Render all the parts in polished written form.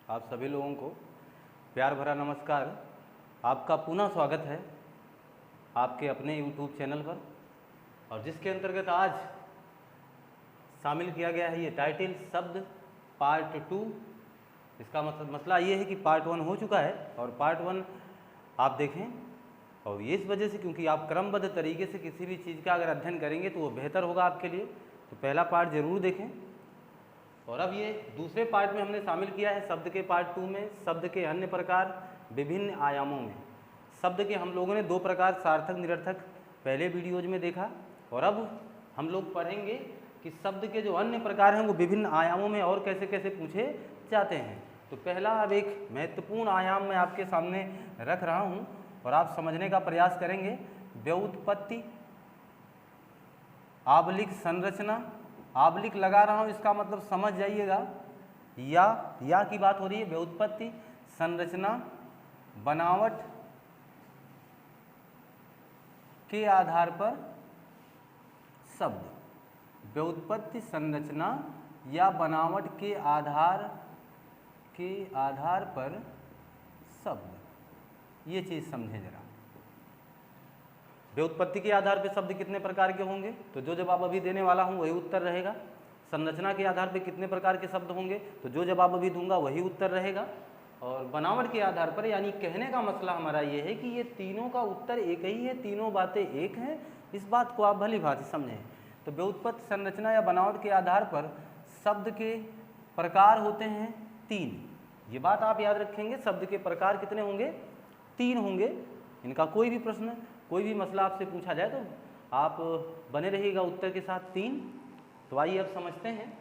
आप सभी लोगों को प्यार भरा नमस्कार। आपका पुनः स्वागत है आपके अपने YouTube चैनल पर, और जिसके अंतर्गत आज शामिल किया गया है ये टाइटल शब्द पार्ट 2। इसका मसला ये है कि पार्ट 1 हो चुका है और पार्ट 1 आप देखें, और ये इस वजह से क्योंकि आप क्रमबद्ध तरीके से किसी भी चीज़ का अगर अध्ययन करेंगे तो वो बेहतर होगा आपके लिए। तो पहला पार्ट ज़रूर देखें। और अब ये दूसरे पार्ट में हमने शामिल किया है शब्द के पार्ट 2 में शब्द के अन्य प्रकार विभिन्न आयामों में। शब्द के हम लोगों ने 2 प्रकार सार्थक निरर्थक पहले वीडियोज में देखा, और अब हम लोग पढ़ेंगे कि शब्द के जो अन्य प्रकार हैं वो विभिन्न आयामों में और कैसे कैसे पूछे जाते हैं। तो पहला अब एक महत्वपूर्ण आयाम मैं आपके सामने रख रहा हूँ और आप समझने का प्रयास करेंगे। व्युत्पत्ति आबलिक संरचना, आबलिक लगा रहा हूँ इसका मतलब समझ जाइएगा, या की बात हो रही है। व्युत्पत्ति संरचना बनावट के आधार पर शब्द, व्युत्पत्ति संरचना या बनावट के आधार पर शब्द, ये चीज़ समझे जरा। व्युत्पत्ति के आधार पर शब्द कितने प्रकार के होंगे, तो जो जवाब अभी देने वाला हूँ वही उत्तर रहेगा। संरचना के आधार पर कितने प्रकार के शब्द होंगे, तो जो जवाब अभी दूंगा वही उत्तर रहेगा। और बनावट के आधार पर, यानी कहने का मसला हमारा ये है कि ये तीनों का उत्तर एक ही है, तीनों बातें एक हैं। इस बात को आप भली भांति समझें। तो व्युत्पत्ति संरचना या बनावट के आधार पर शब्द के प्रकार होते हैं 3। ये बात आप याद रखेंगे, शब्द के प्रकार कितने होंगे, 3 होंगे। इनका कोई भी प्रश्न, कोई भी मसला आपसे पूछा जाए तो आप बने रहिएगा उत्तर के साथ 3। तो आइए अब समझते हैं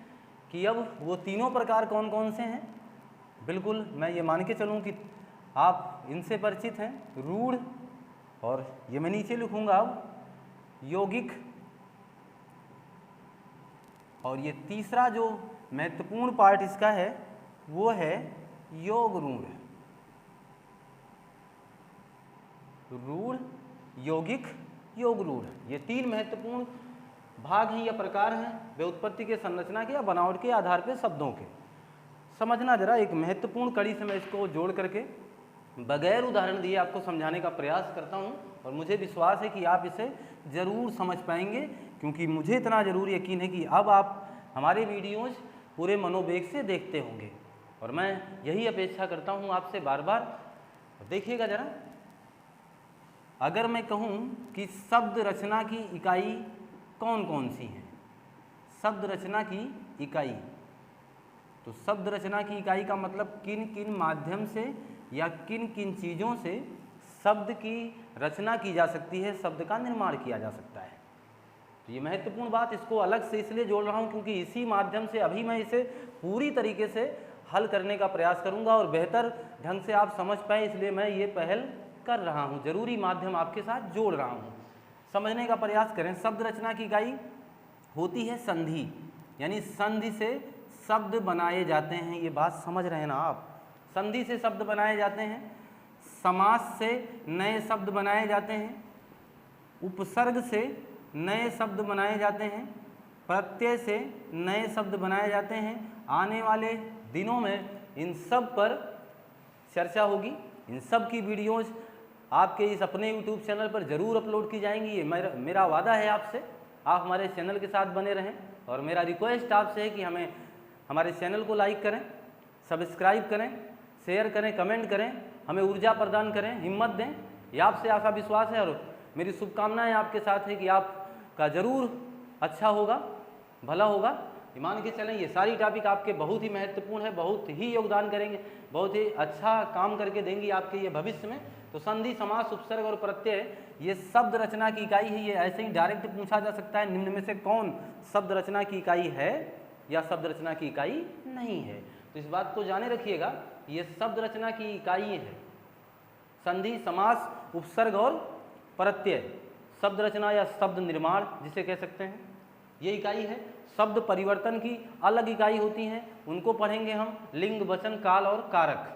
कि अब वो तीनों प्रकार कौन कौन से हैं। बिल्कुल मैं ये मान के चलूँ कि आप इनसे परिचित हैं। रूढ़, और ये मैं नीचे लिखूँगा अब यौगिक, और ये तीसरा जो महत्वपूर्ण पार्ट इसका है वो है योग रूढ़। रूढ़, यौगिक, योग रूढ़, ये 3 महत्वपूर्ण भाग हैं या प्रकार हैं व्युत्पत्ति के, संरचना के या बनावट के आधार पर शब्दों के। समझना जरा, एक महत्वपूर्ण कड़ी से मैं इसको जोड़ करके बगैर उदाहरण दिए आपको समझाने का प्रयास करता हूं, और मुझे विश्वास है कि आप इसे ज़रूर समझ पाएंगे, क्योंकि मुझे इतना ज़रूर यकीन है कि अब आप हमारे वीडियोज़ पूरे मनोवेग से देखते होंगे, और मैं यही अपेक्षा करता हूं आपसे बार बार। देखिएगा ज़रा, अगर मैं कहूँ कि शब्द रचना की इकाई कौन कौन सी हैं, शब्द रचना की इकाई, तो शब्द रचना की इकाई का मतलब किन किन माध्यम से या किन किन चीज़ों से शब्द की रचना की जा सकती है, शब्द का निर्माण किया जा सकता है। तो ये महत्वपूर्ण बात, इसको अलग से इसलिए जोड़ रहा हूँ क्योंकि इसी माध्यम से अभी मैं इसे पूरी तरीके से हल करने का प्रयास करूँगा और बेहतर ढंग से आप समझ पाएँ, इसलिए मैं ये पहल कर रहा हूँ, ज़रूरी माध्यम आपके साथ जोड़ रहा हूँ। समझने का प्रयास करें। शब्द रचना की इकाई होती है संधि, यानी संधि से शब्द बनाए जाते हैं। ये बात समझ रहे हैं ना आप, संधि से शब्द बनाए जाते हैं, समास से नए शब्द बनाए जाते हैं, उपसर्ग से नए शब्द बनाए जाते हैं, प्रत्यय से नए शब्द बनाए जाते हैं। आने वाले दिनों में इन सब पर चर्चा होगी। इन सब की वीडियोज़ आपके इस अपने YouTube चैनल पर ज़रूर अपलोड की जाएंगी। ये मेरा वादा है आपसे, आप हमारे चैनल के साथ बने रहें, और मेरा रिक्वेस्ट आपसे है कि हमारे चैनल को लाइक करें, सब्सक्राइब करें, शेयर करें, कमेंट करें, हमें ऊर्जा प्रदान करें, हिम्मत दें। ये आपसे आशा विश्वास है, और मेरी शुभकामनाएं आपके साथ है कि आपका ज़रूर अच्छा होगा, भला होगा। मान के चलें ये सारी टॉपिक आपके बहुत ही महत्वपूर्ण है, बहुत ही योगदान करेंगे, बहुत ही अच्छा काम करके देंगी आपके ये भविष्य में। तो संधि, समास, उपसर्ग और प्रत्यय ये शब्द रचना की इकाई है। ये ऐसे ही डायरेक्ट पूछा जा सकता है, निम्न में से कौन शब्द रचना की इकाई है या शब्द रचना की इकाई नहीं है। तो इस बात को जाने रखिएगा, ये शब्द रचना की इकाई है संधि, समास, उपसर्ग और प्रत्यय। शब्द रचना या शब्द निर्माण जिसे कह सकते हैं, ये इकाई है। शब्द परिवर्तन की अलग इकाई होती हैं, उनको पढ़ेंगे हम, लिंग, वचन, काल और कारक।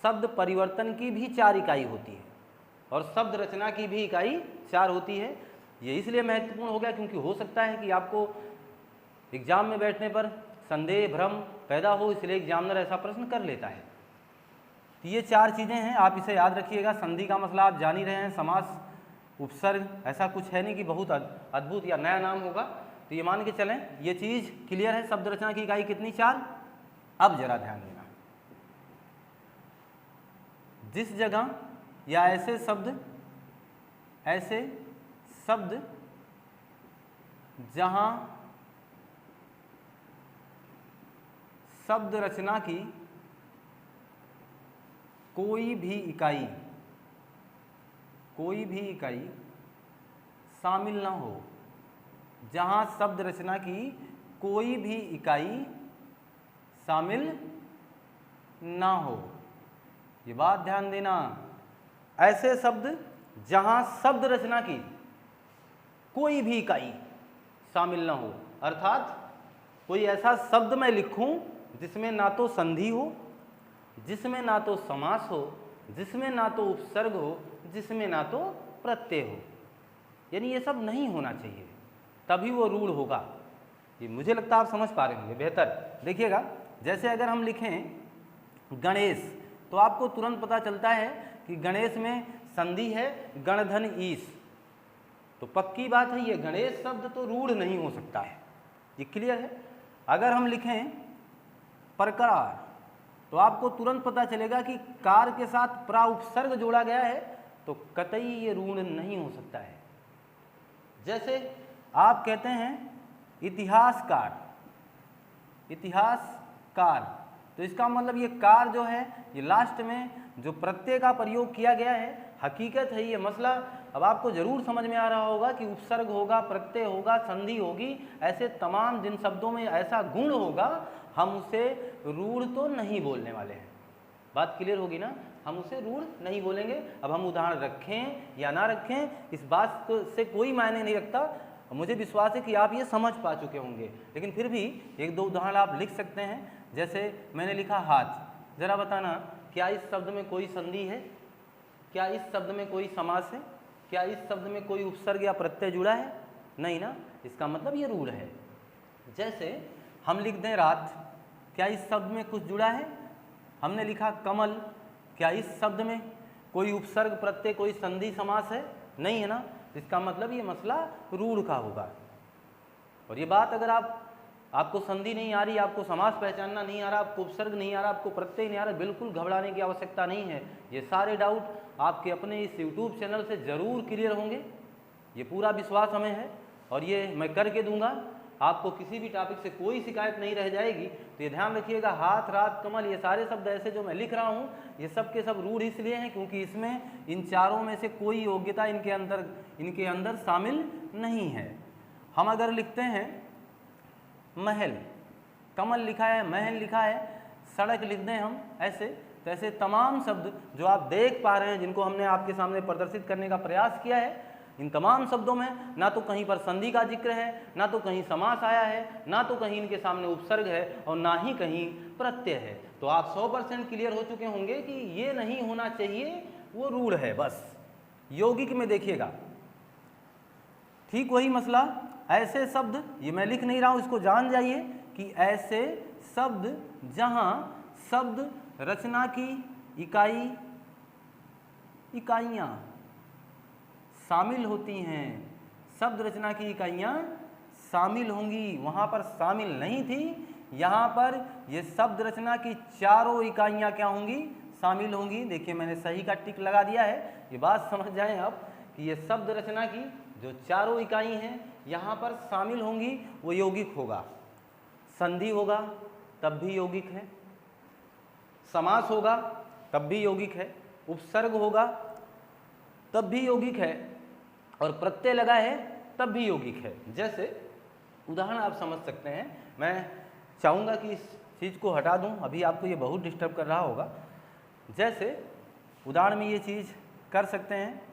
शब्द परिवर्तन की भी 4 इकाई होती है, और शब्द रचना की भी इकाई 4 होती है। ये इसलिए महत्वपूर्ण हो गया क्योंकि हो सकता है कि आपको एग्जाम में बैठने पर संदेह भ्रम पैदा हो, इसलिए एग्जामिनर ऐसा प्रश्न कर लेता है। तो ये 4 चीज़ें हैं, आप इसे याद रखिएगा। संधि का मसला आप जान ही रहे हैं, समास, उपसर्ग, ऐसा कुछ है नहीं कि बहुत अद्भुत या नया नाम होगा। तो ये मान के चलें, ये चीज़ क्लियर है। शब्द रचना की इकाई कितनी? 4। अब जरा ध्यान देना, जिस जगह या ऐसे शब्द जहां शब्द रचना की कोई भी इकाई शामिल ना हो, जहां शब्द रचना की कोई भी इकाई शामिल ना हो, ये बात ध्यान देना। ऐसे शब्द जहां शब्द रचना की कोई भी इकाई शामिल ना हो, अर्थात कोई ऐसा शब्द मैं लिखूं जिसमें ना तो संधि हो, जिसमें ना तो समास हो, जिसमें ना तो उपसर्ग हो, जिसमें ना तो प्रत्यय हो, यानी ये सब नहीं होना चाहिए, तभी वो रूढ़ होगा। ये मुझे लगता है आप समझ पा रहे होंगे बेहतर। देखिएगा, जैसे अगर हम लिखें गणेश, तो आपको तुरंत पता चलता है कि गणेश में संधि है गणधन ईश, तो पक्की बात है ये गणेश शब्द तो रूढ़ नहीं हो सकता है, ये क्लियर है। अगर हम लिखें प्रकार, तो आपको तुरंत पता चलेगा कि कार के साथ प्रा उपसर्ग जोड़ा गया है, तो कतई ये रूढ़ नहीं हो सकता है। जैसे आप कहते हैं इतिहासकार, तो इसका मतलब ये कार जो है, ये लास्ट में जो प्रत्यय का प्रयोग किया गया है, हकीकत है ये मसला। अब आपको जरूर समझ में आ रहा होगा कि उपसर्ग होगा, प्रत्यय होगा, संधि होगी, ऐसे तमाम जिन शब्दों में ऐसा गुण होगा, हम उसे रूढ़ तो नहीं बोलने वाले हैं। बात क्लियर होगी ना, हम उसे रूढ़ नहीं बोलेंगे। अब हम उदाहरण रखें या ना रखें, इस बात से कोई मायने नहीं रखता। मुझे विश्वास है कि आप ये समझ पा चुके होंगे, लेकिन फिर भी 1-2 उदाहरण आप लिख सकते हैं। जैसे मैंने लिखा हाथ, जरा बताना क्या इस शब्द में कोई संधि है, क्या इस शब्द में कोई समास है, क्या इस शब्द में कोई उपसर्ग या प्रत्यय जुड़ा है? नहीं ना, इसका मतलब ये रूढ़ है। जैसे हम लिख दें रात, क्या इस शब्द में कुछ जुड़ा है? हमने लिखा कमल, क्या इस शब्द में कोई उपसर्ग, प्रत्यय, कोई संधि, समास है? नहीं है ना, इसका मतलब ये मसला रूढ़ का होगा। और ये बात अगर आपको संधि नहीं आ रही, आपको समास पहचानना नहीं आ रहा, आपको उपसर्ग नहीं आ रहा, आपको प्रत्यय नहीं आ रहा, बिल्कुल घबराने की आवश्यकता नहीं है। ये सारे डाउट आपके अपने इस YouTube चैनल से ज़रूर क्लियर होंगे, ये पूरा विश्वास हमें है, और ये मैं करके दूंगा। आपको किसी भी टॉपिक से कोई शिकायत नहीं रह जाएगी। तो ये ध्यान रखिएगा, हाथ, रात, कमल, ये सारे शब्द ऐसे जो मैं लिख रहा हूँ, ये सब के सब रूढ़ इसलिए हैं क्योंकि इसमें इन चारों में से कोई योग्यता इनके अंदर शामिल नहीं है। हम अगर लिखते हैं महल, कमल लिखा है, महल लिखा है, सड़क लिख दें हम ऐसे, तो ऐसे तमाम शब्द जो आप देख पा रहे हैं, जिनको हमने आपके सामने प्रदर्शित करने का प्रयास किया है, इन तमाम शब्दों में ना तो कहीं पर संधि का जिक्र है, ना तो कहीं समास आया है, ना तो कहीं इनके सामने उपसर्ग है, और ना ही कहीं प्रत्यय है। तो आप 100% क्लियर हो चुके होंगे कि ये नहीं होना चाहिए, वो रूढ़ है। बस यौगिक में देखिएगा ठीक वही मसला, ऐसे शब्द, ये मैं लिख नहीं रहा हूँ, इसको जान जाइए कि ऐसे शब्द जहाँ शब्द रचना की इकाइयाँ शामिल होती हैं, शब्द रचना की इकाइयाँ शामिल होंगी, वहाँ पर शामिल नहीं थी, यहाँ पर ये शब्द रचना की चारों इकाइयाँ क्या होंगी? शामिल होंगी। देखिए मैंने सही का टिक लगा दिया है, ये बात समझ जाएं आप कि ये शब्द रचना की जो चारों इकाई हैं यहाँ पर शामिल होंगी, वो यौगिक होगा। संधि होगा तब भी यौगिक है, समास होगा तब भी यौगिक है, उपसर्ग होगा तब भी यौगिक है, और प्रत्यय लगा है तब भी यौगिक है। जैसे उदाहरण आप समझ सकते हैं, मैं चाहूँगा कि इस चीज़ को हटा दूँ, अभी आपको ये बहुत डिस्टर्ब कर रहा होगा। जैसे उदाहरण में ये चीज़ कर सकते हैं,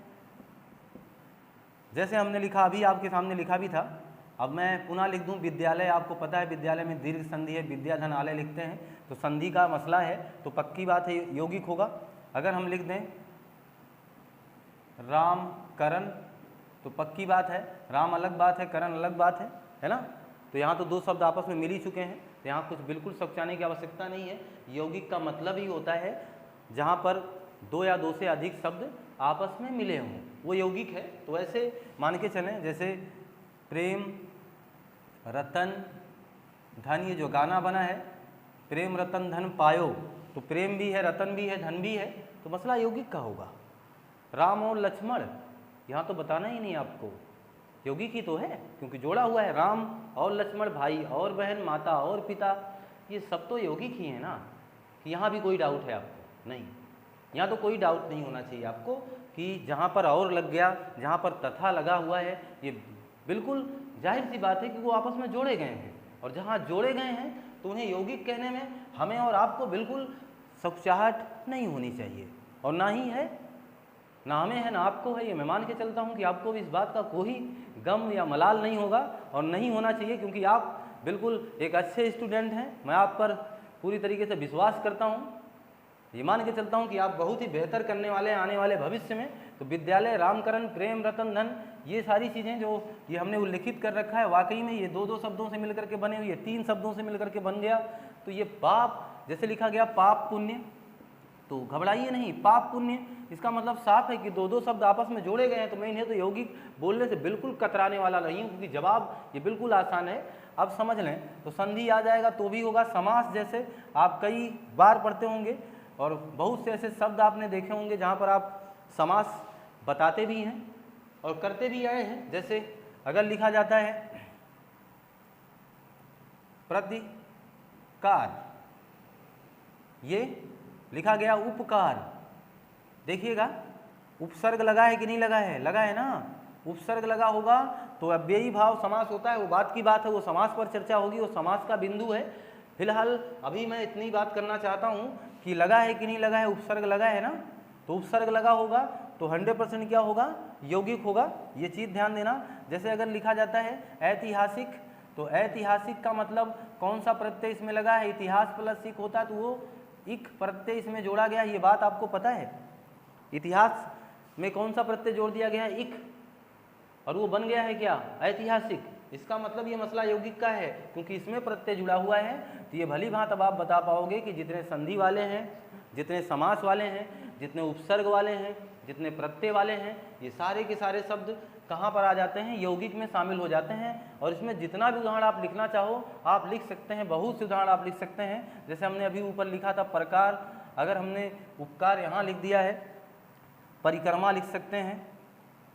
जैसे हमने लिखा, अभी आपके सामने लिखा भी था, अब मैं पुनः लिख दूं विद्यालय। आपको पता है विद्यालय में दीर्घ संधि है, विद्याधनालय लिखते हैं, तो संधि का मसला है, तो पक्की बात है यौगिक होगा। अगर हम लिख दें राम करण, तो पक्की बात है राम अलग बात है, करण अलग बात है ना। तो यहाँ तो दो शब्द आपस में मिल ही चुके हैं, तो यहाँ कुछ बिल्कुल सकुचाने की आवश्यकता नहीं है। यौगिक का मतलब ही होता है जहाँ पर दो या दो से अधिक शब्द आपस में मिले हों, वो यौगिक है। तो ऐसे मान के चलें जैसे प्रेम, रतन, धन, ये जो गाना बना है प्रेम रतन धन पायो, तो प्रेम भी है, रतन भी है, धन भी है, तो मसला यौगिक का होगा। राम और लक्ष्मण, यहाँ तो बताना ही नहीं आपको, यौगिक ही तो है क्योंकि जोड़ा हुआ है। राम और लक्ष्मण, भाई और बहन, माता और पिता, ये सब तो यौगिक ही है ना। कि यहाँ भी कोई डाउट है आपको? नहीं, यहाँ तो कोई डाउट नहीं होना चाहिए आपको कि जहाँ पर और लग गया, जहाँ पर तथा लगा हुआ है, ये बिल्कुल जाहिर सी बात है कि वो आपस में जोड़े गए हैं। और जहाँ जोड़े गए हैं तो उन्हें यौगिक कहने में हमें और आपको बिल्कुल सकुचाहट नहीं होनी चाहिए, और ना ही है, ना हमें है, ना आपको है। ये मैं मान के चलता हूँ कि आपको भी इस बात का कोई गम या मलाल नहीं होगा और नहीं होना चाहिए, क्योंकि आप बिल्कुल एक अच्छे स्टूडेंट हैं। मैं आप पर पूरी तरीके से विश्वास करता हूँ, ये मान के चलता हूँ कि आप बहुत ही बेहतर करने वाले हैं आने वाले भविष्य में। तो विद्यालय, रामकरण, प्रेम रतन धन, ये सारी चीज़ें जो ये हमने उल्लिखित कर रखा है, वाकई में ये दो दो शब्दों से मिलकर के बने हुए, ये तीन शब्दों से मिलकर के बन गया। तो ये पाप, जैसे लिखा गया पाप पुण्य, तो घबराइए नहीं, पाप पुण्य, इसका मतलब साफ है कि दो दो शब्द आपस में जोड़े गए हैं। तो मैं इन्हें तो यौगिक बोलने से बिल्कुल कतराने वाला नहीं हूँ, क्योंकि जवाब ये बिल्कुल आसान है। अब समझ लें तो संधि आ जाएगा तो भी होगा। समास जैसे आप कई बार पढ़ते होंगे और बहुत से ऐसे शब्द आपने देखे होंगे जहाँ पर आप समास बताते भी हैं और करते भी आए हैं। जैसे अगर लिखा जाता है प्रतिकार, ये लिखा गया उपकार, देखिएगा उपसर्ग लगा है कि नहीं लगा है? लगा है ना। उपसर्ग लगा होगा तो अव्ययी भाव समास होता है, वो बात की बात है, वो समास पर चर्चा होगी, वो समास का बिंदु है। फिलहाल अभी मैं इतनी बात करना चाहता हूँ कि लगा है कि नहीं लगा है, उपसर्ग लगा है ना। तो उपसर्ग लगा होगा तो 100% क्या होगा? यौगिक होगा। ये चीज़ ध्यान देना। जैसे अगर लिखा जाता है ऐतिहासिक, तो ऐतिहासिक का मतलब कौन सा प्रत्यय इसमें लगा है? इतिहास प्लस इक होता तो वो इक प्रत्यय इसमें जोड़ा गया, ये बात आपको पता है। इतिहास में कौन सा प्रत्यय जोड़ दिया गया है? इक, और वो बन गया है क्या? ऐतिहासिक। इसका मतलब ये मसला यौगिक का है क्योंकि इसमें प्रत्यय जुड़ा हुआ है। तो ये भली भांत अब आप बता पाओगे कि जितने संधि वाले हैं, जितने समास वाले हैं, जितने उपसर्ग वाले हैं, जितने प्रत्यय वाले हैं, ये सारे के सारे शब्द कहाँ पर आ जाते हैं? यौगिक में शामिल हो जाते हैं। और इसमें जितना भी उदाहरण आप लिखना चाहो आप लिख सकते हैं, बहुत से उदाहरण आप लिख सकते हैं। जैसे हमने अभी ऊपर लिखा था प्रकार, अगर हमने उपकार यहाँ लिख दिया है, परिक्रमा लिख सकते हैं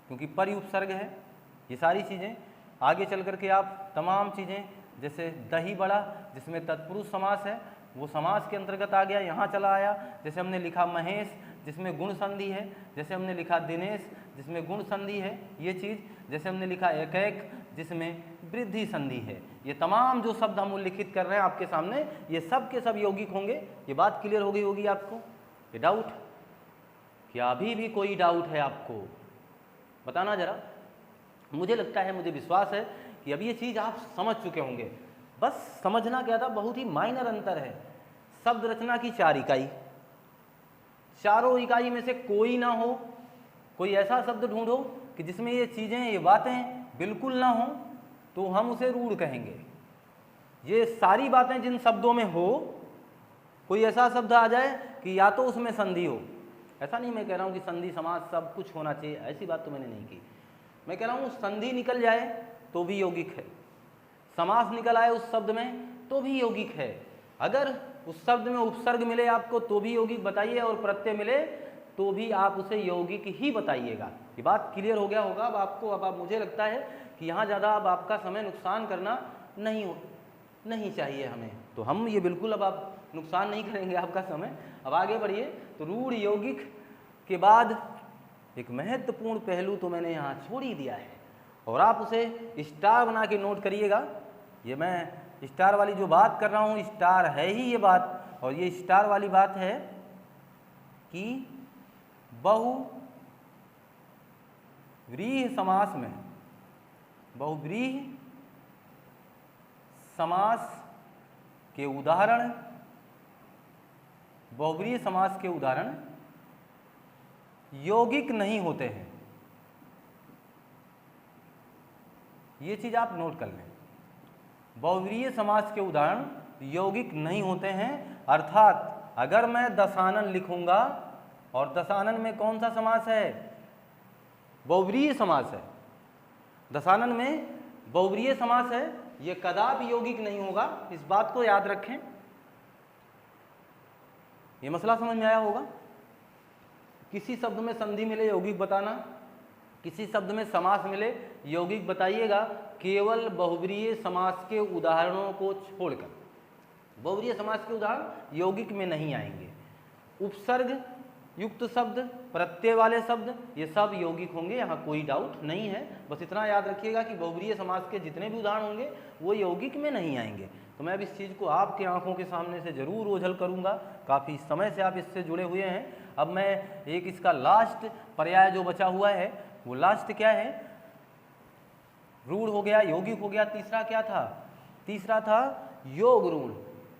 क्योंकि परि उपसर्ग है। ये सारी चीज़ें आगे चल करके आप तमाम चीज़ें, जैसे दही बड़ा जिसमें तत्पुरुष समास है वो समास के अंतर्गत आ गया, यहाँ चला आया। जैसे हमने लिखा महेश जिसमें गुण संधि है, जैसे हमने लिखा दिनेश जिसमें गुण संधि है, ये चीज़। जैसे हमने लिखा एक जिसमें वृद्धि संधि है। ये तमाम जो शब्द हम उल्लिखित कर रहे हैं आपके सामने, ये सब के सब यौगिक होंगे। ये बात क्लियर हो गई होगी आपको? ये डाउट, क्या अभी भी कोई डाउट है आपको? बताना जरा। मुझे लगता है, मुझे विश्वास है कि अभी ये चीज़ आप समझ चुके होंगे। बस समझना क्या था, बहुत ही माइनर अंतर है। शब्द रचना की 4 इकाई, चारों इकाई में से कोई ना हो, कोई ऐसा शब्द ढूंढो कि जिसमें ये चीज़ें, ये बातें बिल्कुल ना हो, तो हम उसे रूढ़ कहेंगे। ये सारी बातें जिन शब्दों में हो, कोई ऐसा शब्द आ जाए कि या तो उसमें संधि हो। ऐसा नहीं मैं कह रहा हूँ कि संधि समास सब कुछ होना चाहिए, ऐसी बात तो मैंने नहीं की। मैं कह रहा हूँ संधि निकल जाए तो भी यौगिक है, समास निकल आए उस शब्द में तो भी यौगिक है। अगर उस शब्द में उपसर्ग मिले आपको तो भी यौगिक बताइए, और प्रत्यय मिले तो भी आप उसे यौगिक ही बताइएगा। ये बात क्लियर हो गया होगा अब आपको। अब मुझे लगता है कि यहाँ ज़्यादा अब आपका समय नुकसान करना नहीं चाहिए हमें, तो हम ये बिल्कुल अब आप नुकसान नहीं करेंगे आपका समय। अब आगे बढ़िए। तो रूढ़ यौगिक के बाद एक महत्वपूर्ण पहलू तो मैंने यहाँ छोड़ ही दिया है, और आप उसे स्टार बना के नोट करिएगा। ये मैं स्टार वाली जो बात कर रहा हूँ, स्टार है ही ये बात, और ये स्टार वाली बात है कि बहुव्रीहि समास में, बहुव्रीहि समास के उदाहरण, बहुव्रीहि समास के उदाहरण यौगिक नहीं होते हैं। ये चीज आप नोट कर लें। बहुव्रीहि समास के उदाहरण यौगिक नहीं होते हैं। अर्थात अगर मैं दशानन लिखूंगा, और दशानन में कौन सा समास है? बहुव्रीहि समास है। दशानन में बहुव्रीहि समास है, ये कदापि यौगिक नहीं होगा, इस बात को याद रखें। ये मसला समझ में आया होगा। किसी शब्द में संधि मिले यौगिक बताना, किसी शब्द में समास मिले यौगिक बताइएगा, केवल बहुव्रीहि समास के उदाहरणों को छोड़कर। बहुव्रीहि समास के उदाहरण यौगिक में नहीं आएंगे। उपसर्ग युक्त शब्द, प्रत्यय वाले शब्द, ये सब यौगिक होंगे, यहाँ कोई डाउट नहीं है। बस इतना याद रखिएगा कि बहुव्रीहि समास के जितने भी उदाहरण होंगे वो यौगिक में नहीं आएंगे। तो मैं अब इस चीज़ को आपकी आंखों के सामने से जरूर ओझल करूँगा। काफ़ी समय से आप इससे जुड़े हुए हैं। अब मैं एक इसका लास्ट पर्याय जो बचा हुआ है, वो लास्ट क्या है? रूढ़ हो गया, यौगिक हो गया। तीसरा क्या था? तीसरा था योग रूढ़,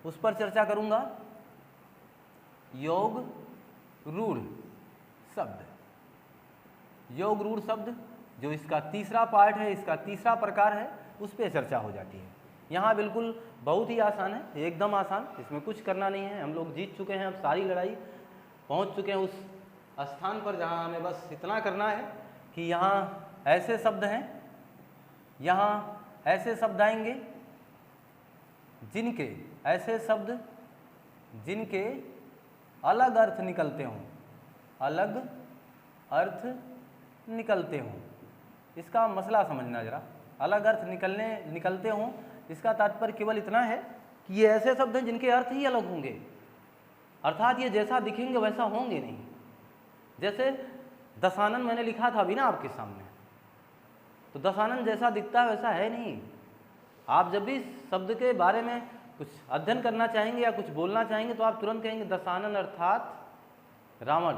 उस पर चर्चा करूँगा। योग रूढ़ शब्द, योग रूढ़ शब्द जो इसका तीसरा पार्ट है, इसका तीसरा प्रकार है, उस पर चर्चा हो जाती है। यहाँ बिल्कुल बहुत ही आसान है, एकदम आसान, इसमें कुछ करना नहीं है। हम लोग जीत चुके हैं, अब सारी लड़ाई पहुँच चुके हैं उस स्थान पर जहाँ हमें बस इतना करना है कि यहाँ ऐसे शब्द हैं, यहाँ ऐसे शब्द आएंगे जिनके, ऐसे शब्द जिनके अलग अर्थ निकलते हों, अलग अर्थ निकलते हों। इसका मसला समझना जरा। अलग अर्थ निकलते हों, इसका तात्पर्य केवल इतना है कि ये ऐसे शब्द हैं जिनके अर्थ ही अलग होंगे, अर्थात ये जैसा दिखेंगे वैसा होंगे नहीं। जैसे दशानन मैंने लिखा था अभी ना आपके सामने, तो दशानन जैसा दिखता है वैसा है नहीं। आप जब भी शब्द के बारे में कुछ अध्ययन करना चाहेंगे या कुछ बोलना चाहेंगे तो आप तुरंत कहेंगे दशानन अर्थात रावण।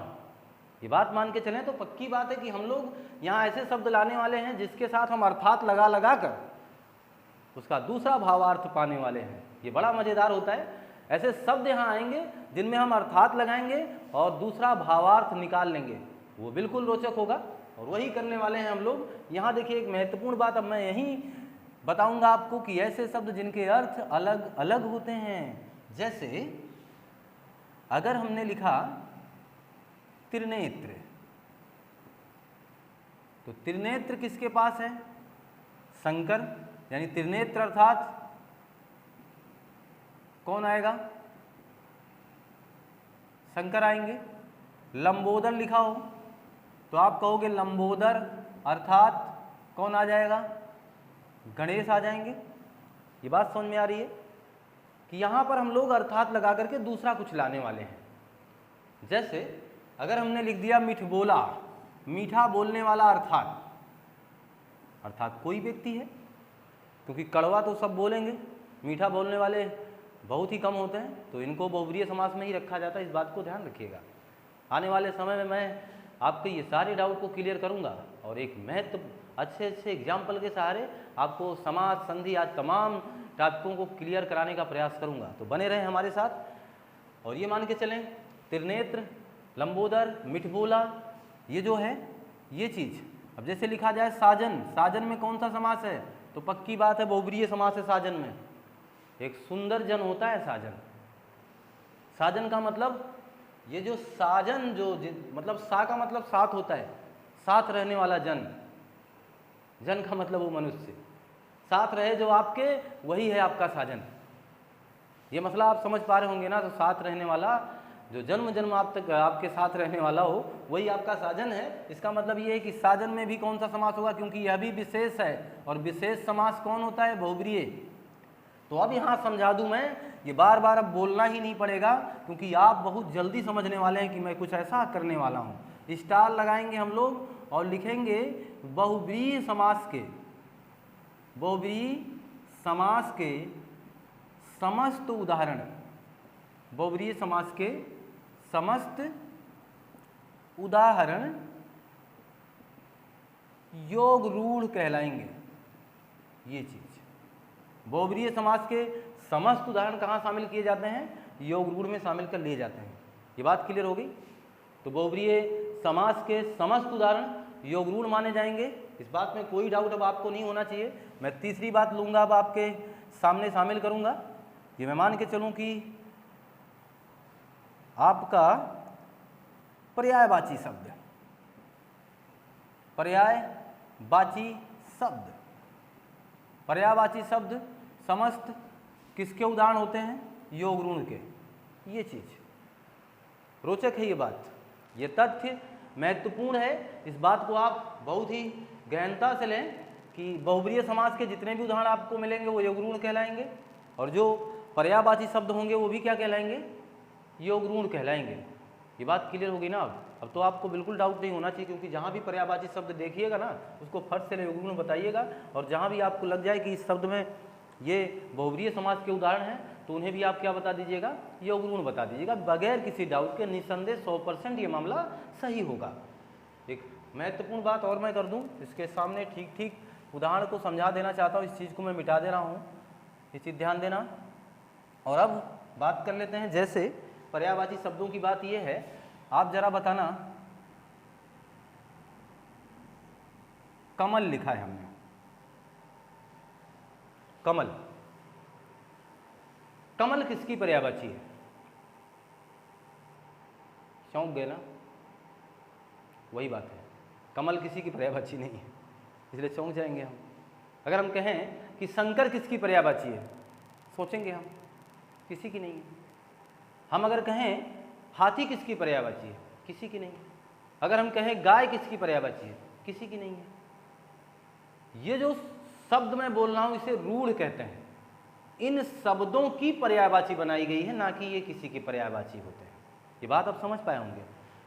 ये बात मान के चलें तो पक्की बात है कि हम लोग यहाँ ऐसे शब्द लाने वाले हैं जिसके साथ हम अर्थात लगा लगा कर उसका दूसरा भावार्थ पाने वाले हैं। ये बड़ा मज़ेदार होता है। ऐसे शब्द यहाँ आएंगे जिनमें हम अर्थात लगाएंगे और दूसरा भावार्थ निकाल लेंगे, वो बिल्कुल रोचक होगा, और वही करने वाले हैं हम लोग। यहाँ देखिए एक महत्वपूर्ण बात अब मैं यहीं बताऊंगा आपको कि ऐसे शब्द जिनके अर्थ अलग अलग होते हैं। जैसे अगर हमने लिखा त्रिनेत्र, तो त्रिनेत्र किसके पास है? शंकर, यानी त्रिनेत्र अर्थात कौन आएगा? शंकर आएंगे। लंबोदर लिखा हो तो आप कहोगे लंबोदर अर्थात कौन आ जाएगा? गणेश आ जाएंगे। ये बात समझ में आ रही है कि यहाँ पर हम लोग अर्थात लगा करके दूसरा कुछ लाने वाले हैं। जैसे अगर हमने लिख दिया मिठबोला, मीठा बोलने वाला, अर्थात कोई व्यक्ति है, क्योंकि कड़वा तो सब बोलेंगे, मीठा बोलने वाले बहुत ही कम होते हैं, तो इनको बहुव्रीहि समास में ही रखा जाता है। इस बात को ध्यान रखिएगा। आने वाले समय में मैं आपके ये सारे डाउट को क्लियर करूँगा और एक महत्व अच्छे अच्छे एग्जाम्पल के सहारे आपको समास, संधि, आज तमाम टॉपिकों को क्लियर कराने का प्रयास करूँगा। तो बने रहें हमारे साथ। और ये मान के चलें त्रिनेत्र, लंबोदर, मिठबोला, ये जो है ये चीज़। अब जैसे लिखा जाए साजन, साजन में कौन सा समास है? तो पक्की बात है बहुव्रीहि समास है साजन में। एक सुंदर जन होता है साजन। साजन का मतलब ये जो साजन जो मतलब सा का मतलब साथ होता है, साथ रहने वाला जन। जन का मतलब वो मनुष्य, साथ रहे जो आपके, वही है आपका साजन। ये मसला आप समझ पा रहे होंगे ना। तो साथ रहने वाला, जो जन्म जन्म आप तक आपके साथ रहने वाला हो, वही आपका साजन है। इसका मतलब ये है कि साजन में भी कौन सा समास होगा? क्योंकि यह भी विशेष है, और विशेष समास कौन होता है? बहुव्रीहि। तो अब यहाँ समझा दूँ मैं, ये बार बार अब बोलना ही नहीं पड़ेगा, क्योंकि आप बहुत जल्दी समझने वाले हैं कि मैं कुछ ऐसा करने वाला हूँ। स्टार लगाएंगे हम लोग और लिखेंगे बहुव्रीहि समास के, बहुव्रीहि समास के समस्त उदाहरण, बहुव्रीहि समास के समस्त उदाहरण योग रूढ़ कहलाएंगे। ये चीज, बहुव्रीहि समास के समस्त उदाहरण कहाँ शामिल किए जाते हैं? योग रूढ़ में शामिल कर लिए जाते हैं। ये बात क्लियर हो गई। तो बहुव्रीहि समास के समस्त उदाहरण योग रूढ़ माने जाएंगे, इस बात में कोई डाउट अब आपको नहीं होना चाहिए। मैं तीसरी बात लूँगा, अब आपके सामने शामिल करूँगा। ये मैं मान के चलूं कि आपका पर्यायवाची शब्द, पर्यायवाची शब्द, पर्यायवाची शब्द समस्त किसके उदाहरण होते हैं? योग ऋण के। ये चीज रोचक है, ये बात, ये तथ्य महत्वपूर्ण है। इस बात को आप बहुत ही गहनता से लें कि बहुब्रीहि समास के जितने भी उदाहरण आपको मिलेंगे वो योग ऋण कहलाएंगे, और जो पर्यायवाची शब्द होंगे वो भी क्या कहलाएंगे? योग ऋण कहलाएंगे। ये बात क्लियर होगी ना? अब तो आपको बिल्कुल डाउट नहीं होना चाहिए, क्योंकि जहाँ भी पर्यायवाची शब्द देखिएगा ना उसको फट से योग ऋण बताइएगा, और जहाँ भी आपको लग जाए कि इस शब्द में ये बहुब्रीहि समास के उदाहरण हैं तो उन्हें भी आप क्या बता दीजिएगा? योग ऋण बता दीजिएगा, बगैर किसी डाउट के। निसंदेह 100% ये मामला सही होगा। एक महत्वपूर्ण बात और मैं कर दूं, इसके सामने ठीक ठीक उदाहरण को समझा देना चाहता हूँ, इस चीज़ को मैं मिटा दे रहा हूँ, ये चीज़ ध्यान देना। और अब बात कर लेते हैं, जैसे पर्यायवाची शब्दों की बात ये है, आप जरा बताना, कमल लिखा है हमने, कमल, कमल किसकी पर्यायवाची है? चौंक गए ना? वही बात है, कमल किसी की पर्यायवाची नहीं है, इसलिए चौंक जाएंगे हम। अगर हम कहें कि शंकर किसकी पर्यायवाची है, सोचेंगे हम, किसी की नहीं है। हम अगर कहें हाथी किसकी पर्यायवाची है, किसी की नहीं है। अगर हम कहें गाय किसकी पर्यायवाची है, किसी की नहीं है। ये जो शब्द मैं बोल रहा हूं इसे रूढ़ कहते हैं। इन शब्दों की पर्यायवाची बनाई गई है, ना कि ये किसी की पर्यायवाची होते हैं। ये बात आप समझ पाए होंगे।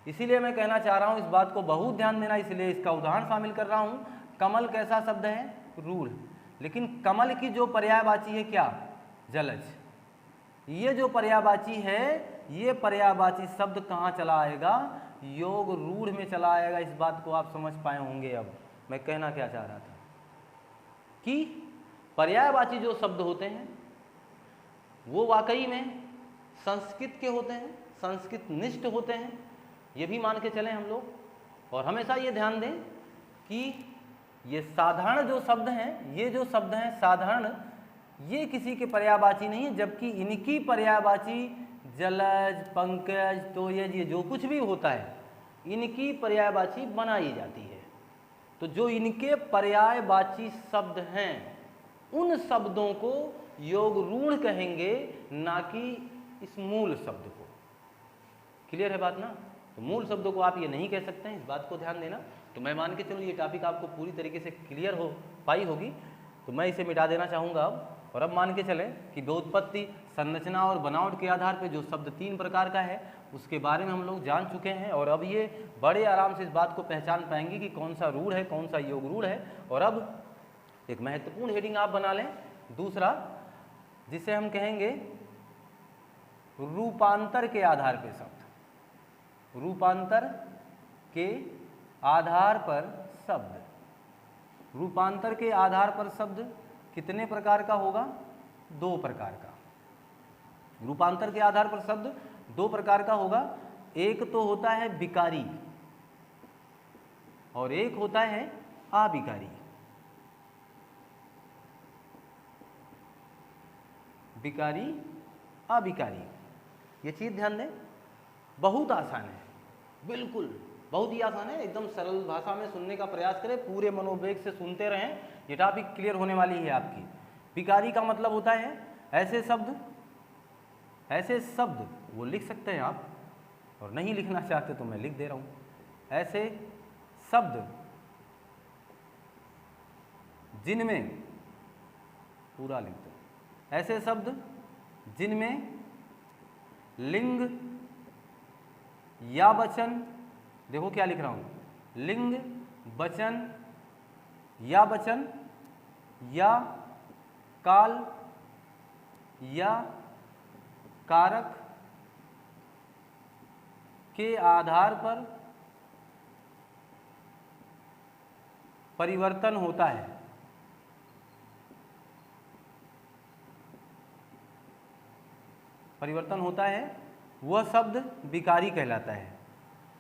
इसीलिए मैं कहना चाह रहा हूं, इस बात को बहुत ध्यान देना, इसलिए इसका उदाहरण शामिल कर रहा हूं। कमल कैसा शब्द है? रूढ़। लेकिन कमल की जो पर्यायवाची है क्या? जलज। ये जो पर्यायवाची है, ये पर्यायवाची शब्द कहाँ चला आएगा? योग रूढ़ में चला आएगा। इस बात को आप समझ पाए होंगे। अब मैं कहना क्या चाह रहा था कि पर्यायवाची जो शब्द होते हैं वो वाकई में संस्कृत के होते हैं, संस्कृत निष्ठ होते हैं, ये भी मान के चलें हम लोग। और हमेशा ये ध्यान दें कि ये साधारण जो शब्द हैं, ये जो शब्द हैं साधारण, ये किसी के पर्यायवाची नहीं है, जबकि इनकी पर्यायवाची जलज, पंकज, तोयज, ये जो कुछ भी होता है इनकी पर्यायवाची बनाई जाती है। तो जो इनके पर्यायवाची शब्द हैं उन शब्दों को योग रूढ़ कहेंगे, ना कि इस मूल शब्द को। क्लियर है बात ना? तो मूल शब्दों को आप ये नहीं कह सकते हैं, इस बात को ध्यान देना। तो मैं मान के चलूँ ये टॉपिक आपको पूरी तरीके से क्लियर हो पाई होगी, तो मैं इसे मिटा देना चाहूँगा अब। और अब मान के चलें कि व्युत्पत्ति, संरचना और बनावट के आधार पर जो शब्द 3 प्रकार का है उसके बारे में हम लोग जान चुके हैं। और अब ये बड़े आराम से इस बात को पहचान पाएंगे कि कौन सा रूढ़ है, कौन सा योग रूढ़ है। और अब एक महत्वपूर्ण हेडिंग आप बना लें, दूसरा, जिसे हम कहेंगे रूपांतर के आधार पर शब्द। रूपांतर के आधार पर शब्द। रूपांतर के आधार पर शब्द कितने प्रकार का होगा? 2 प्रकार का। रूपांतर के आधार पर शब्द 2 प्रकार का होगा। एक तो होता है विकारी और एक होता है अविकारी। विकारी, अविकारी, ये चीज ध्यान दें। बहुत आसान है, बिल्कुल बहुत ही आसान है। एकदम सरल भाषा में सुनने का प्रयास करें, पूरे मनोवेग से सुनते रहें, ये टॉपिक क्लियर होने वाली है आपकी। विकारी का मतलब होता है ऐसे शब्द वो लिख सकते हैं आप, और नहीं लिखना चाहते तो मैं लिख दे रहा हूँ। ऐसे शब्द जिनमें, पूरा लिख दो, ऐसे शब्द जिनमें लिंग या वचन, देखो क्या लिख रहा हूँ, लिंग, वचन या वचन या काल या कारक के आधार पर परिवर्तन होता है। परिवर्तन होता है वह शब्द विकारी कहलाता है।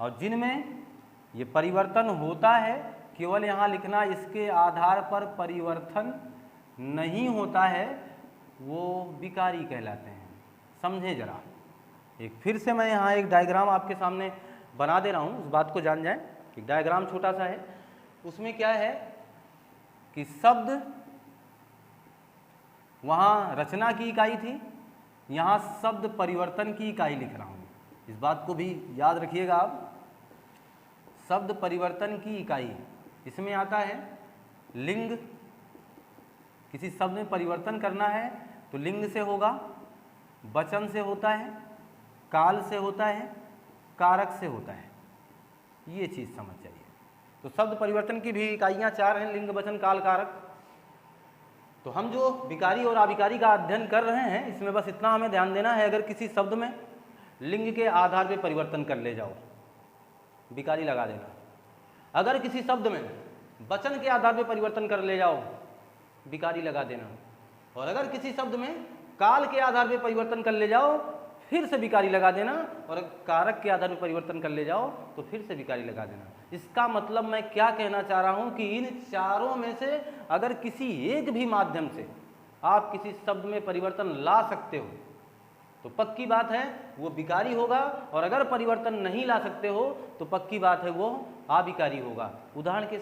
और जिनमें ये परिवर्तन होता है, केवल यहाँ लिखना इसके आधार पर परिवर्तन नहीं होता है, वो विकारी कहलाते हैं। समझे जरा, एक फिर से मैं यहाँ एक डायग्राम आपके सामने बना दे रहा हूँ, उस बात को जान जाएं। एक डायग्राम छोटा सा है, उसमें क्या है कि शब्द वहाँ रचना की इकाई थी, यहाँ शब्द परिवर्तन की इकाई लिख रहा हूँ। इस बात को भी याद रखिएगा आप। शब्द परिवर्तन की इकाई, इसमें आता है लिंग। किसी शब्द में परिवर्तन करना है तो लिंग से होगा, वचन से होता है, काल से होता है, कारक से होता है। ये चीज़ समझ जाइए। तो शब्द परिवर्तन की भी इकाइयाँ 4 हैं, लिंग, वचन, काल, कारक। तो हम जो विकारी और अविकारी का अध्ययन कर रहे हैं, इसमें बस इतना हमें ध्यान देना है, अगर किसी शब्द में लिंग के आधार पर परिवर्तन कर ले जाओ, विकारी लगा देना। अगर किसी शब्द में वचन के आधार पर परिवर्तन कर ले जाओ, विकारी लगा देना। और अगर किसी शब्द में काल के आधार पर परिवर्तन कर ले जाओ, फिर से विकारी लगा देना। और कारक के आधार पर परिवर्तन कर ले जाओ तो फिर से विकारी लगा देना। इसका मतलब मैं क्या कहना चाह रहा हूं कि इन चारों में से अगर किसी एक भी माध्यम से आप किसी शब्द में परिवर्तन ला सकते हो तो पक्की बात है वो विकारी होगा, और अगर परिवर्तन नहीं ला सकते हो तो पक्की बात है वो अविकारी होगा। उदाहरण के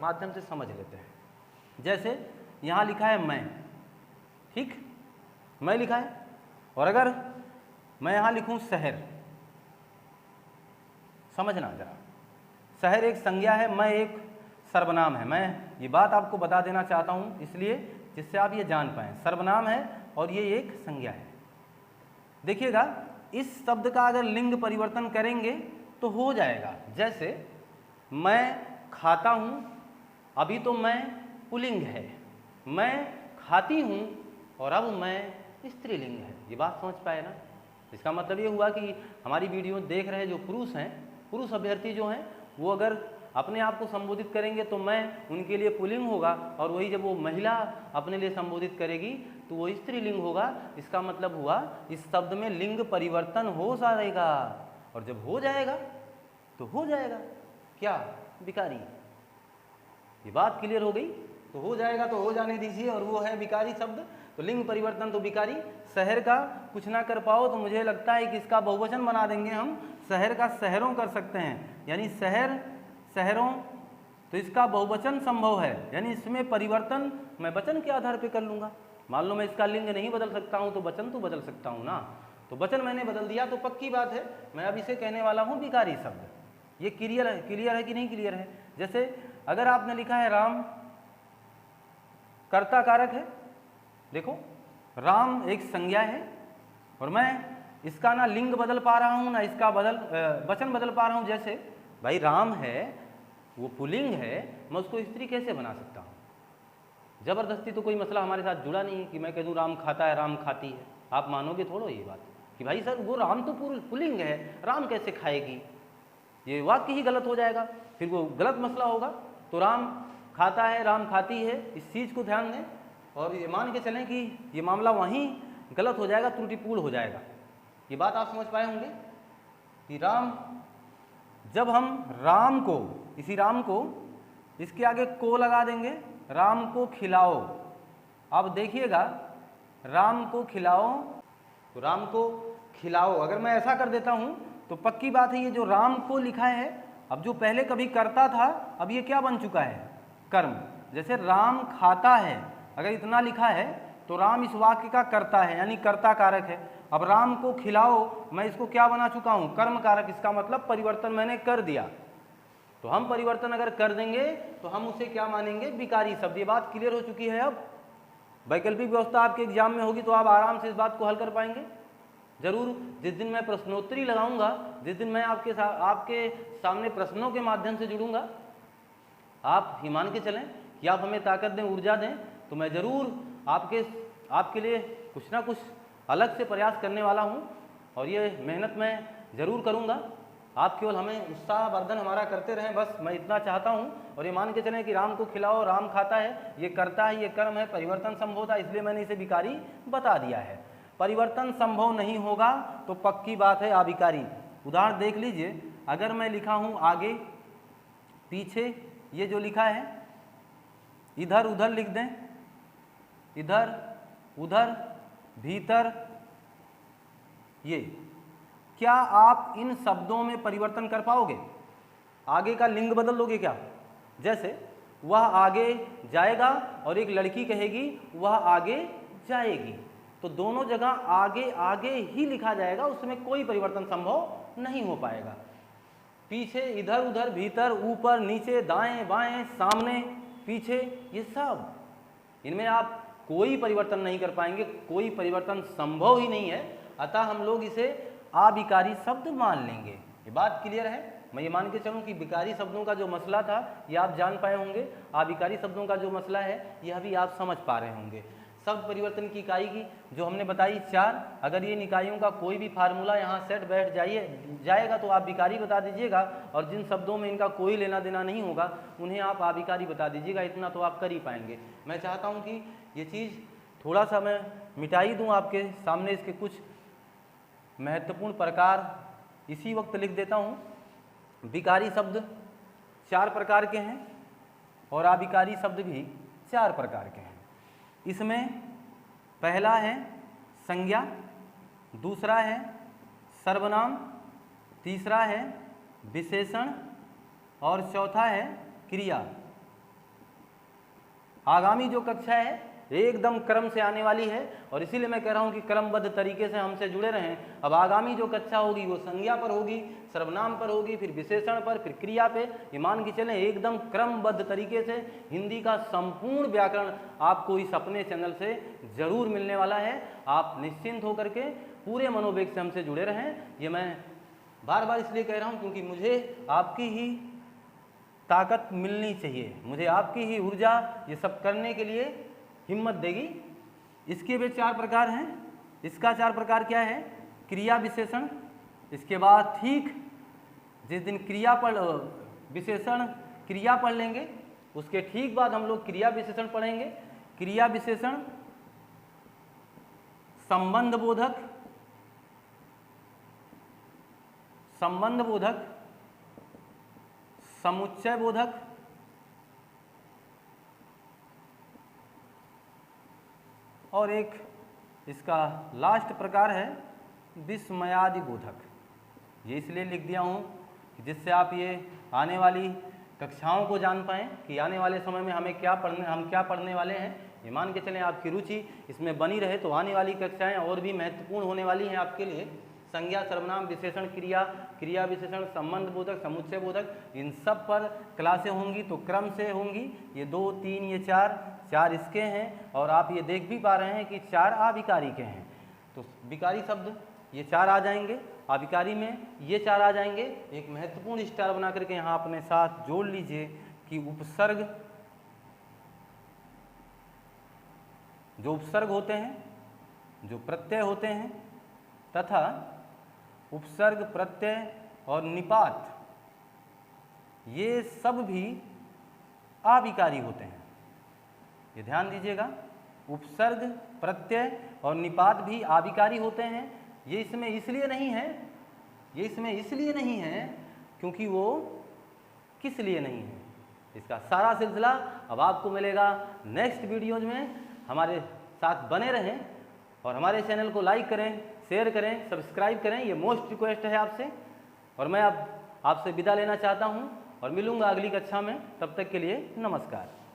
माध्यम से समझ लेते हैं। जैसे यहाँ लिखा है मैं, ठीक, मैं लिखा है, और अगर मैं यहाँ लिखूँ शहर, समझना जरा, शहर एक संज्ञा है, मैं एक सर्वनाम है। मैं ये बात आपको बता देना चाहता हूँ इसलिए जिससे आप ये जान पाएँ। सर्वनाम है और ये एक संज्ञा है। देखिएगा, इस शब्द का अगर लिंग परिवर्तन करेंगे तो हो जाएगा। जैसे मैं खाता हूँ, अभी तो मैं पुल्लिंग है, मैं खाती हूँ और अब मैं स्त्रीलिंग है। ये बात समझ पाए ना? इसका मतलब ये हुआ कि हमारी वीडियो देख रहे जो पुरुष हैं, पुरुष अभ्यर्थी जो हैं, वो अगर अपने आप को संबोधित करेंगे तो मैं उनके लिए पुल्लिंग होगा, और वही जब वो महिला अपने लिए संबोधित करेगी तो वो स्त्रीलिंग होगा। इसका मतलब हुआ इस शब्द में लिंग परिवर्तन हो जाएगा, और जब हो जाएगा तो हो जाएगा क्या? विकारी। ये बात क्लियर हो गई? तो हो जाएगा तो हो जाने दीजिए, और वो है विकारी शब्द। तो लिंग परिवर्तन तो विकारी। शहर का कुछ ना कर पाओ तो मुझे लगता है कि इसका बहुवचन बना देंगे हम, शहर का शहरों कर सकते हैं, यानी शहर शहरों, तो इसका बहुवचन संभव है, यानी इसमें परिवर्तन मैं वचन के आधार पर कर लूँगा। मान लो मैं इसका लिंग नहीं बदल सकता हूँ तो वचन तो बदल सकता हूँ ना, तो वचन मैंने बदल दिया तो पक्की बात है मैं अब इसे कहने वाला हूँ विकारी शब्द। ये क्लियर है? क्लियर है कि नहीं क्लियर है? जैसे अगर आपने लिखा है राम, कर्ता कारक है, देखो राम एक संज्ञा है, और मैं इसका ना लिंग बदल पा रहा हूँ ना इसका वचन बदल पा रहा हूँ। जैसे भाई राम है, वो पुल्लिंग है, मैं उसको स्त्री कैसे बना सकता हूँ? जबरदस्ती तो कोई मसला हमारे साथ जुड़ा नहीं है कि मैं कह दूँ राम खाता है, राम खाती है। आप मानोगे थोड़ो ये बात कि भाई सर वो राम तो पुल्लिंग है, राम कैसे खाएगी? ये वाक्य ही गलत हो जाएगा, फिर वो गलत मसला होगा। तो राम खाता है, राम खाती है, इस चीज़ को ध्यान दें, और ये मान के चलें कि ये मामला वहीं गलत हो जाएगा, त्रुटिपूर्ण हो जाएगा। ये बात आप समझ पाए होंगे कि राम, जब हम राम को, इसी राम को इसके आगे को लगा देंगे, राम को खिलाओ। अब देखिएगा, राम को खिलाओ, तो राम को खिलाओ अगर मैं ऐसा कर देता हूँ तो पक्की बात है ये जो राम को लिखा है, अब जो पहले कभी करता था अब ये क्या बन चुका है? कर्म। जैसे राम खाता है, अगर इतना लिखा है तो राम इस वाक्य का कर्ता है, यानी कर्ता कारक है। अब राम को खिलाओ, मैं इसको क्या बना चुका हूँ? कर्म कारक। इसका मतलब परिवर्तन मैंने कर दिया। तो हम परिवर्तन अगर कर देंगे तो हम उसे क्या मानेंगे? विकारी शब्द। ये बात क्लियर हो चुकी है। अब वैकल्पिक व्यवस्था आपके एग्जाम में होगी तो आप आराम से इस बात को हल कर पाएंगे जरूर। जिस दिन मैं प्रश्नोत्तरी लगाऊंगा, जिस दिन मैं आपके सामने प्रश्नों के माध्यम से जुड़ूंगा, आप ही मान के चलें कि आप हमें ताकत दें, ऊर्जा दें, तो मैं ज़रूर आपके लिए कुछ ना कुछ अलग से प्रयास करने वाला हूं, और ये मेहनत मैं ज़रूर करूंगा। आप केवल हमें उत्साहवर्धन हमारा करते रहें, बस मैं इतना चाहता हूं। और ये मान के चलें कि राम को खिलाओ, राम खाता है, ये करता है, ये कर्म है, परिवर्तन संभव था, इसलिए मैंने इसे विकारी बता दिया है। परिवर्तन संभव नहीं होगा तो पक्की बात है अविकारी। उदाहरण देख लीजिए, अगर मैं लिखा हूँ आगे पीछे, ये जो लिखा है इधर उधर लिख दें, इधर उधर भीतर, ये। क्या आप इन शब्दों में परिवर्तन कर पाओगे? आगे का लिंग बदल लोगे क्या? जैसे वह आगे जाएगा और एक लड़की कहेगी वह आगे जाएगी, तो दोनों जगह आगे आगे ही लिखा जाएगा, उसमें कोई परिवर्तन संभव नहीं हो पाएगा। पीछे, इधर उधर, भीतर, ऊपर, नीचे, दाएं बाएं, सामने, पीछे, ये सब, इनमें आप कोई परिवर्तन नहीं कर पाएंगे, कोई परिवर्तन संभव ही नहीं है। अतः हम लोग इसे अविकारी शब्द मान लेंगे। ये बात क्लियर है? मैं ये मान के चलूं कि विकारी शब्दों का जो मसला था ये आप जान पाए होंगे, अविकारी शब्दों का जो मसला है यह भी आप समझ पा रहे होंगे। शब्द परिवर्तन की इकाई की जो हमने बताई 4, अगर ये इकाइयों का कोई भी फार्मूला यहाँ सेट बैठ जाएगा तो आप विकारी बता दीजिएगा, और जिन शब्दों में इनका कोई लेना देना नहीं होगा उन्हें आप अविकारी बता दीजिएगा। इतना तो आप कर ही पाएंगे। मैं चाहता हूँ कि ये चीज़ थोड़ा सा मैं मिटाई दूँ आपके सामने, इसके कुछ महत्वपूर्ण प्रकार इसी वक्त लिख देता हूँ। विकारी शब्द 4 प्रकार के हैं और अविकारी शब्द भी 4 प्रकार के हैं। इसमें पहला है संज्ञा, दूसरा है सर्वनाम, तीसरा है विशेषण और चौथा है क्रिया। आगामी जो कक्षा है एकदम क्रम से आने वाली है और इसीलिए मैं कह रहा हूं कि क्रमबद्ध तरीके से हमसे जुड़े रहें। अब आगामी जो कक्षा होगी वो संज्ञा पर होगी, सर्वनाम पर होगी, फिर विशेषण पर, फिर क्रिया पे। ये मान के चलें एकदम क्रमबद्ध तरीके से हिंदी का संपूर्ण व्याकरण आपको इस अपने चैनल से जरूर मिलने वाला है। आप निश्चिंत होकर के पूरे मनोवेग से हमसे जुड़े रहें। ये मैं बार बार इसलिए कह रहा हूँ क्योंकि मुझे आपकी ही ताकत मिलनी चाहिए, मुझे आपकी ही ऊर्जा ये सब करने के लिए हिम्मत देगी। इसके भी 4 प्रकार हैं। इसका 4 प्रकार क्या है? क्रिया विशेषण, इसके बाद ठीक जिस दिन विशेषण क्रिया पढ़ लेंगे उसके ठीक बाद हम लोग क्रिया विशेषण पढ़ेंगे। क्रिया विशेषण संबंध बोधक, समुच्चय बोधक, और एक इसका लास्ट प्रकार है विस्मयादि बोधक। ये इसलिए लिख दिया हूँ कि जिससे आप ये आने वाली कक्षाओं को जान पाएँ कि आने वाले समय में हम क्या पढ़ने वाले हैं। ये मान के चलें आपकी रुचि इसमें बनी रहे तो आने वाली कक्षाएं और भी महत्वपूर्ण होने वाली हैं आपके लिए। संज्ञा, सर्वनाम, विशेषण, क्रिया, क्रिया विशेषण, संबंध बोधक, समुच्चय बोधक, इन सब पर क्लासें होंगी तो क्रम से होंगी। ये 2, 3, ये 4 इसके हैं और आप ये देख भी पा रहे हैं कि 4 अविकारी के हैं। तो विकारी शब्द ये 4 आ जाएंगे, अविकारी में ये 4 आ जाएंगे। एक महत्वपूर्ण स्टार बना करके यहाँ अपने साथ जोड़ लीजिए कि उपसर्ग, जो उपसर्ग होते हैं, जो प्रत्यय होते हैं तथा उपसर्ग, प्रत्यय और निपात, ये सब भी अविकारी होते हैं। ये ध्यान दीजिएगा, उपसर्ग, प्रत्यय और निपात भी अविकारी होते हैं। ये इसमें इसलिए नहीं है क्योंकि वो किस लिए नहीं है। इसका सारा सिलसिला अब आपको मिलेगा नेक्स्ट वीडियोज में। हमारे साथ बने रहें और हमारे चैनल को लाइक करें, शेयर करें, सब्सक्राइब करें, ये मोस्ट रिक्वेस्ट है आपसे। और मैं अब आपसे विदा लेना चाहता हूं और मिलूंगा अगली कक्षा में। तब तक के लिए नमस्कार।